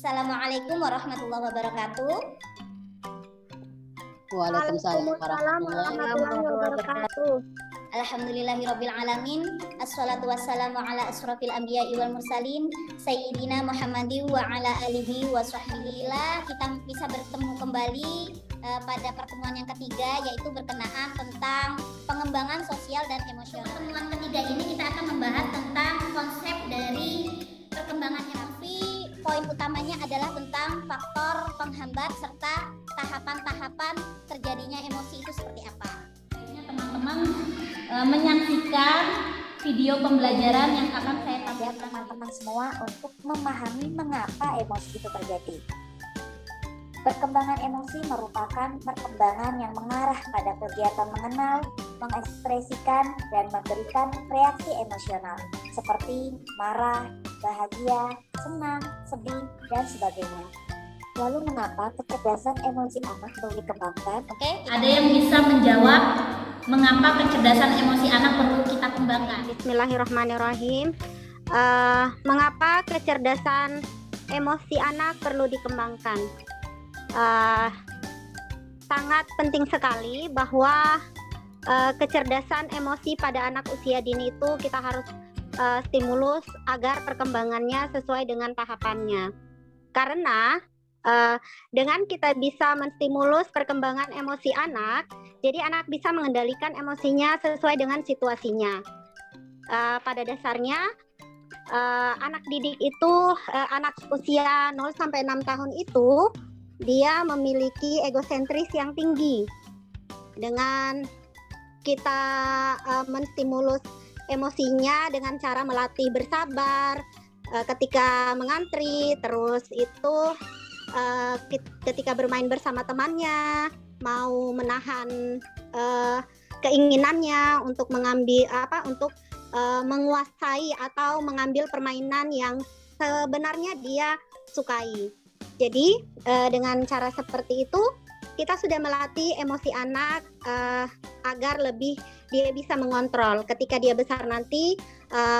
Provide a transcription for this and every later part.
Assalamualaikum warahmatullahi wabarakatuh. Waalaikumsalam warahmatullahi wabarakatuh. Alhamdulillahirabbil alamin. Assalatu wassalamu ala asrofil anbiya'i wal mursalin sayyidina Muhammadin wa ala alihi wa sahbihi. Kita bisa bertemu kembali pada pertemuan yang ketiga, yaitu berkenaan tentang pengembangan sosial dan emosional. Pertemuan ketiga ini kita akan membahas tentang konsep dari perkembangan emosi. Poin utamanya adalah tentang faktor penghambat serta tahapan-tahapan terjadinya emosi itu seperti apa. Teman-teman menyaksikan video pembelajaran yang akan saya tampilkan teman-teman semua untuk memahami mengapa emosi itu terjadi. Perkembangan emosi merupakan perkembangan yang mengarah pada kegiatan mengenal, mengekspresikan, dan memberikan reaksi emosional seperti marah, bahagia, senang, sedih, dan sebagainya. Lalu mengapa kecerdasan emosi anak perlu dikembangkan? Ada yang bisa menjawab mengapa kecerdasan emosi anak perlu kita kembangkan? Bismillahirrahmanirrahim. Mengapa kecerdasan emosi anak perlu dikembangkan? Sangat penting sekali bahwa kecerdasan emosi pada anak usia dini itu kita harus stimulus agar perkembangannya sesuai dengan tahapannya. Karena dengan kita bisa menstimulus perkembangan emosi anak, jadi anak bisa mengendalikan emosinya sesuai dengan situasinya. Pada dasarnya anak didik itu anak usia 0 sampai 6 tahun itu dia memiliki egosentris yang tinggi. Dengan kita menstimulus emosinya dengan cara melatih bersabar ketika mengantri, terus itu ketika bermain bersama temannya, mau menahan keinginannya untuk menguasai atau mengambil permainan yang sebenarnya dia sukai. Jadi dengan cara seperti itu kita sudah melatih emosi anak agar lebih dia bisa mengontrol. Ketika dia besar nanti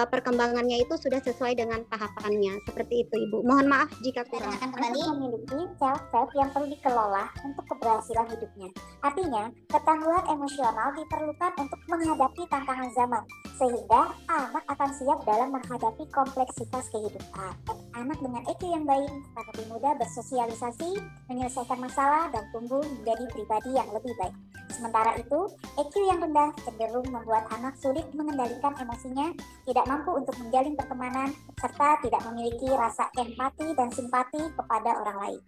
perkembangannya itu sudah sesuai dengan tahapannya. Seperti itu, Ibu. Mohon maaf jika kurang. Akan kembali memiliki self-self yang perlu dikelola untuk keberhasilan hidupnya. Artinya, ketangguhan emosional diperlukan untuk menghadapi tantangan zaman, sehingga anak akan siap dalam menghadapi kompleksitas kehidupan. Anak dengan EQ yang baik akan lebih mudah bersosialisasi, menyelesaikan masalah, dan tumbuh menjadi pribadi yang lebih baik. Sementara itu, EQ yang rendah cenderung membuat anak sulit mengendalikan emosinya, tidak mampu untuk menjalin pertemanan, serta tidak memiliki rasa empati dan simpati kepada orang lain.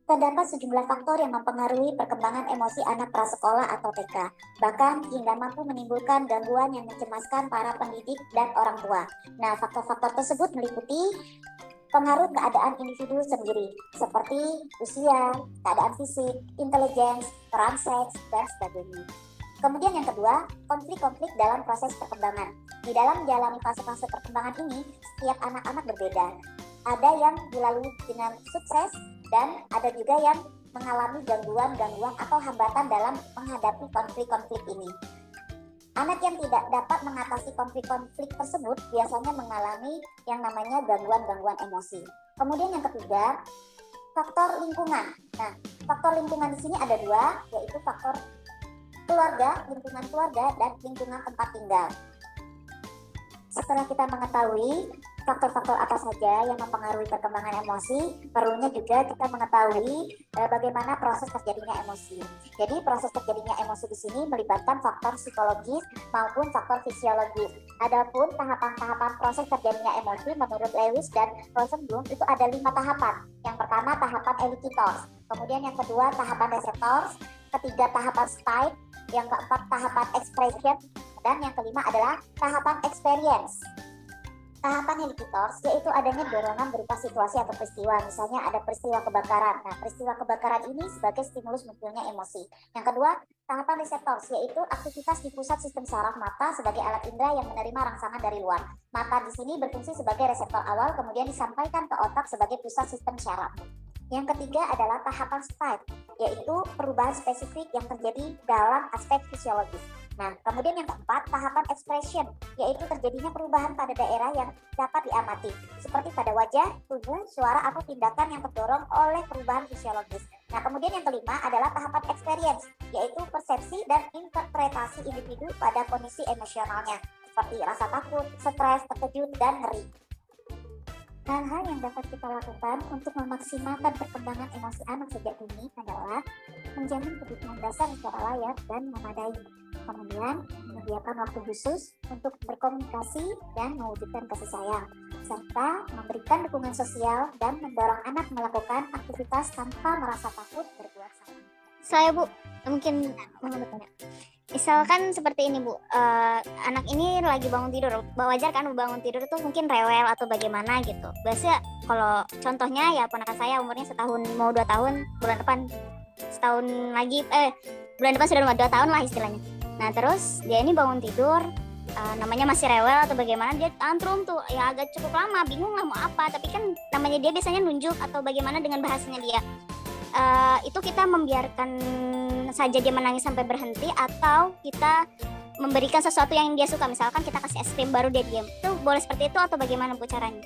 Terdapat sejumlah faktor yang mempengaruhi perkembangan emosi anak prasekolah atau TK, bahkan hingga mampu menimbulkan gangguan yang mencemaskan para pendidik dan orang tua. Nah, faktor-faktor tersebut meliputi pengaruh keadaan individu sendiri, seperti usia, keadaan fisik, intelijensi, peran seks, dan sebagainya. Kemudian yang kedua, konflik-konflik dalam proses perkembangan. Di dalam menjalani fase-fase perkembangan ini, setiap anak-anak berbeda. Ada yang dilalui dengan sukses, dan ada juga yang mengalami gangguan-gangguan atau hambatan dalam menghadapi konflik-konflik ini. Anak yang tidak dapat mengatasi konflik-konflik tersebut biasanya mengalami yang namanya gangguan-gangguan emosi. Kemudian yang ketiga, faktor lingkungan. Nah, faktor lingkungan di sini ada dua, yaitu faktor keluarga, lingkungan keluarga, dan lingkungan tempat tinggal. Setelah kita mengetahui faktor-faktor apa saja yang mempengaruhi perkembangan emosi, perlunya juga kita mengetahui bagaimana proses terjadinya emosi. Jadi proses terjadinya emosi di sini melibatkan faktor psikologis maupun faktor fisiologis. Adapun tahapan-tahapan proses terjadinya emosi menurut Lewis dan Rosenblum itu ada 5 tahapan. Yang pertama tahapan elicitors, kemudian yang kedua tahapan receptors, ketiga tahapan state, yang keempat tahapan expression, dan yang kelima adalah tahapan experience. Tahapan elicitors yaitu adanya dorongan berupa situasi atau peristiwa, misalnya ada peristiwa kebakaran. Nah, peristiwa kebakaran ini sebagai stimulus munculnya emosi. Yang kedua, tahapan receptors yaitu aktivitas di pusat sistem saraf mata sebagai alat indera yang menerima rangsangan dari luar. Mata di sini berfungsi sebagai reseptor awal, kemudian disampaikan ke otak sebagai pusat sistem saraf. Yang ketiga adalah tahapan state, yaitu perubahan spesifik yang terjadi dalam aspek fisiologis. Nah, kemudian yang keempat, tahapan expression, yaitu terjadinya perubahan pada daerah yang dapat diamati, seperti pada wajah, tubuh, suara, atau tindakan yang terdorong oleh perubahan fisiologis. Nah, kemudian yang kelima adalah tahapan experience, yaitu persepsi dan interpretasi individu pada kondisi emosionalnya, seperti rasa takut, stres, terkejut, dan ngeri. Hal-hal yang dapat kita lakukan untuk memaksimalkan perkembangan emosi anak sejak dini adalah menjamin kebutuhan dasar secara layak dan memadai. Kemudian, menyediakan waktu khusus untuk berkomunikasi dan mewujudkan kasih sayang, serta memberikan dukungan sosial dan mendorong anak melakukan aktivitas tanpa merasa takut berbuat salah. Saya Bu, mungkin mau bertanya. Misalkan seperti ini Bu, anak ini lagi bangun tidur, wajar kan bangun tidur tuh mungkin rewel atau bagaimana gitu. Biasanya kalau contohnya ya ponakan saya umurnya setahun mau 2 tahun, bulan depan setahun lagi, bulan depan sudah 2 tahun lah istilahnya. Nah terus dia ini bangun tidur, namanya masih rewel atau bagaimana, dia tantrum tuh ya agak cukup lama, bingung lah mau apa. Tapi kan namanya dia biasanya nunjuk atau bagaimana dengan bahasanya dia. Itu kita membiarkan saja dia menangis sampai berhenti atau kita memberikan sesuatu yang dia suka, misalkan kita kasih es krim baru dia diam, itu boleh seperti itu atau bagaimana Bu caranya?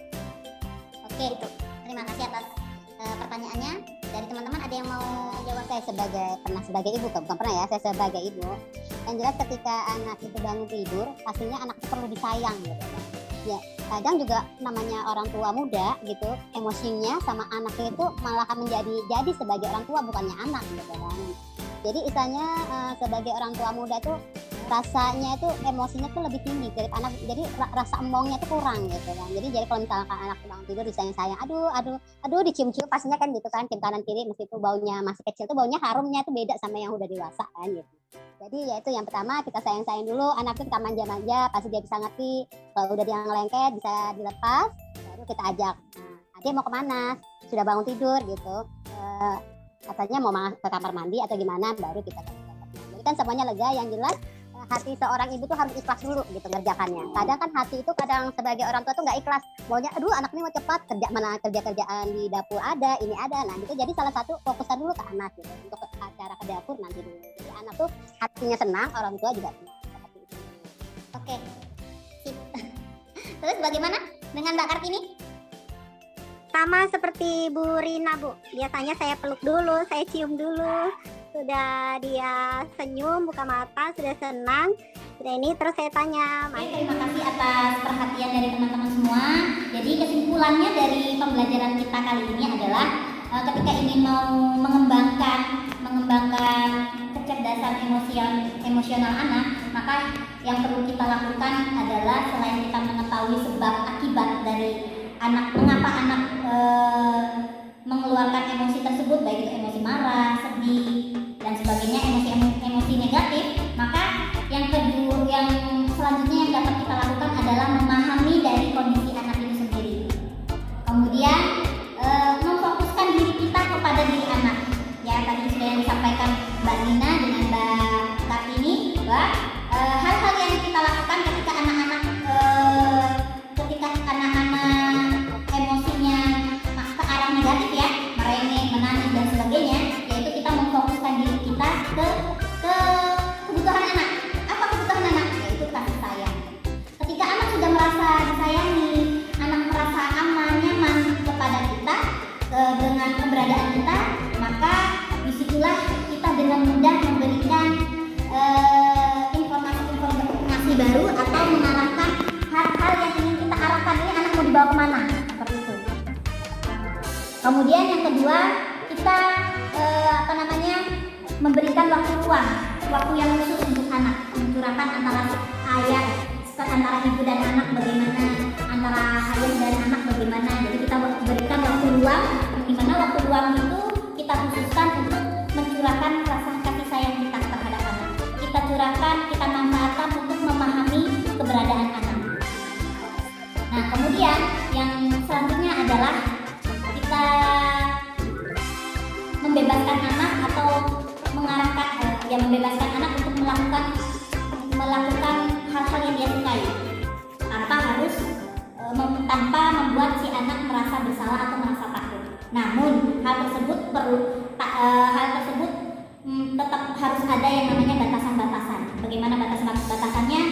Oke, itu. Terima kasih atas pertanyaannya. Dari teman-teman ada yang mau jawab? Saya pernah sebagai ibu, bukan pernah ya, saya sebagai ibu. Yang jelas ketika anak itu bangun tidur, pastinya anak itu perlu disayang gitu. Ya, kadang juga namanya orang tua muda gitu, emosinya sama anaknya itu malah menjadi sebagai orang tua bukannya anak gitu kan. Jadi istilahnya sebagai orang tua muda tuh rasanya itu emosinya tuh lebih tinggi dari anak, jadi rasa embongnya tuh kurang gitu kan. Jadi kalau misalkan anak bangun tidur disayang-sayang, aduh dicium-cium pastinya kan gitu kan, cium kanan kiri, meskipun baunya masih kecil tuh baunya harumnya tuh beda sama yang udah dewasa kan gitu. Jadi ya itu yang pertama, kita sayang-sayang dulu, anak tuh kita manja-manja, pasti dia bisa ngerti. Kalau udah dia ngelengket bisa dilepas, baru kita ajak. Nah, dia mau kemana? Sudah bangun tidur gitu, katanya mau ke kamar mandi atau gimana, baru kita kasih. Jadi kan semuanya lega. Yang jelas hati seorang ibu tuh harus ikhlas dulu gitu ngerjakannya. Kadang kan hati itu kadang sebagai orang tua tuh nggak ikhlas, maunya aduh anak ini mau cepat kerjaan di dapur ada, ini ada. Nah gitu, jadi salah satu fokuskan dulu ke anak gitu, untuk acara ke dapur nanti dulu. Jadi anak tuh hatinya senang, orang tua juga senang seperti itu. Oke, sip. Terus bagaimana dengan Mbak Kartini? Sama seperti Bu Rina Bu, biasanya saya peluk dulu, saya cium dulu. Sudah dia senyum, buka mata, sudah senang, sudah ini, terus saya tanya. Terima kasih atas perhatian dari teman-teman semua. Jadi kesimpulannya dari pembelajaran kita kali ini adalah ketika ingin mau mengembangkan kecerdasan emosional anak, maka yang perlu kita lakukan adalah selain kita mengetahui sebab akibat dari mengapa anak mengeluarkan emosi tersebut, baik itu emosi marah, sedih, dan sebagainya, emosi negatif, maka yang selanjutnya yang dapat kita lakukan adalah memahami dari kondisi anak itu sendiri. Kemudian memfokuskan diri kita kepada diri anak. Ya, tadi sudah yang disampaikan Mbak Nina dengan Mbak Kartini, bahwa hal-hal yang kita lakukan ketika anak-anak emosinya ke arah negatif ya, merengek, menangis dan sebagainya, yaitu kita memfokuskan diri kita ke kebutuhan anak. Apa kebutuhan anak? Yaitu kasih sayang. Ketika anak sudah merasa disayangi, anak merasa aman, nyaman kepada kita, dengan keberadaan kita, maka disitulah kita dengan mudah memberikan informasi baru atau mengarahkan hal-hal yang ingin kita arahkan. Ini anak mau dibawa kemana? Seperti itu. Kemudian yang kedua, kita memberikan waktu yang khusus untuk anak, mencurahkan antara ibu dan anak bagaimana, antara ayah dan anak bagaimana. Jadi kita berikan waktu luang, di mana waktu luang itu kita khususkan untuk mencurahkan rasa kasih sayang kita terhadap anak. Kita curahkan, kita manfaatkan untuk memahami keberadaan anak. Nah, kemudian yang selanjutnya adalah kita membebaskan anak atau membebaskan anak untuk melakukan hal-hal yang dia sukai tanpa membuat si anak merasa bersalah atau merasa takut. Namun hal tersebut tetap harus ada yang namanya batasan-batasan. Bagaimana batasannya?